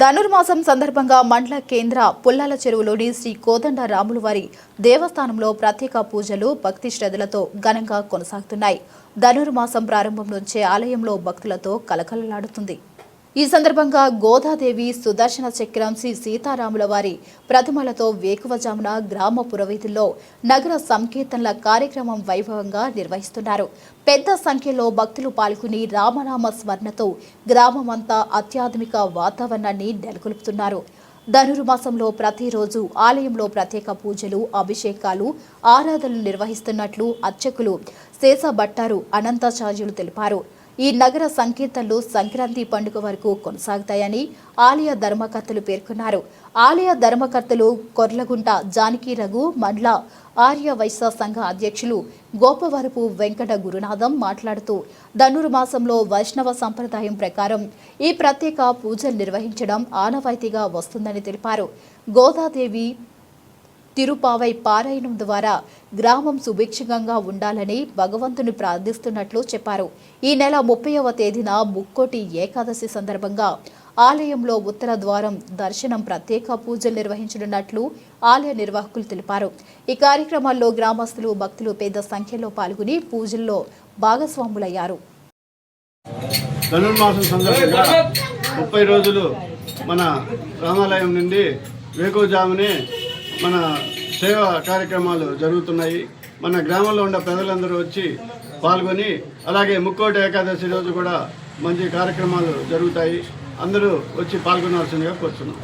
ధనుర్మాసం సందర్భంగా మండల కేంద్ర పుల్లాల చెరువులోని శ్రీ కోదండ రాములవారి దేవస్థానంలో ప్రత్యేక పూజలు భక్తి శ్రద్ధలతో ఘనంగా కొనసాగుతున్నాయి. ధనుర్మాసం ప్రారంభం నుంచే ఆలయంలో భక్తులతో కలకలలాడుతుంది. ఈ సందర్భంగా గోదాదేవి సుదర్శన చక్రం శ్రీ సీతారాముల వారి ప్రతిమలతో వేకువజామున గ్రామ పురవీధుల్లో నగర సంకీర్తనల కార్యక్రమం వైభవంగా నిర్వహిస్తున్నారు. పెద్ద సంఖ్యలో భక్తులు పాల్గొని రామనామ స్మరణతో గ్రామమంతా అత్యాధునిక వాతావరణాన్ని నెలకొల్పుతున్నారు. ధనుర్మాసంలో ప్రతిరోజు ఆలయంలో ప్రత్యేక పూజలు, అభిషేకాలు, ఆరాధనలు నిర్వహిస్తున్నట్లు అర్చకులు శేషభట్టారు అనంతాచార్యులు తెలిపారు. ఈ నగర సంకీర్తనలు సంక్రాంతి పండుగ వరకు కొనసాగుతాయని ఆలయ ధర్మకర్తలు పేర్కొన్నారు. ఆలయ ధర్మకర్తలు కొర్లగుంట జానకి రఘు, మండల ఆర్య వైశ్య సంఘ అధ్యక్షులు గోపవరపు వెంకట గురునాథం మాట్లాడుతూ ధనుర్మాసంలో వైష్ణవ సంప్రదాయం ప్రకారం ఈ ప్రత్యేక పూజలు నిర్వహించడం ఆనవాయితీగా వస్తుందని తెలిపారు. గోదాదేవి తిరుపావై పారాయణం ద్వారా గ్రామం సుభిక్షంగా ఉండాలని భగవంతుని ప్రార్థిస్తున్నట్లు చెప్పారు. ఈ నెల 30వ తేదీన ముక్కోటి ఏకాదశి సందర్భంగా ఆలయంలో ఉత్తర ద్వారం దర్శనం ప్రత్యేక పూజలు నిర్వహించనున్నట్లు ఆలయ నిర్వాహకులు తెలిపారు. ఈ కార్యక్రమాల్లో గ్రామస్తులు, భక్తులు పెద్ద సంఖ్యలో పాల్గొని పూజల్లో భాగస్వాములయ్యారు. ధనుర్మాసం సందర్భంగా 30 రోజులు మన రామాలయం నుండి వేకువజామునే మన సేవా కార్యక్రమాలు జరుగుతున్నాయి. మన గ్రామంలో ఉన్న ప్రజలందరూ వచ్చి పాల్గొని, అలాగే ముక్కోటి ఏకాదశి రోజు కూడా మంచి కార్యక్రమాలు జరుగుతాయి. అందరూ వచ్చి పాల్గొనాల్సిందిగా కోరుతున్నాం.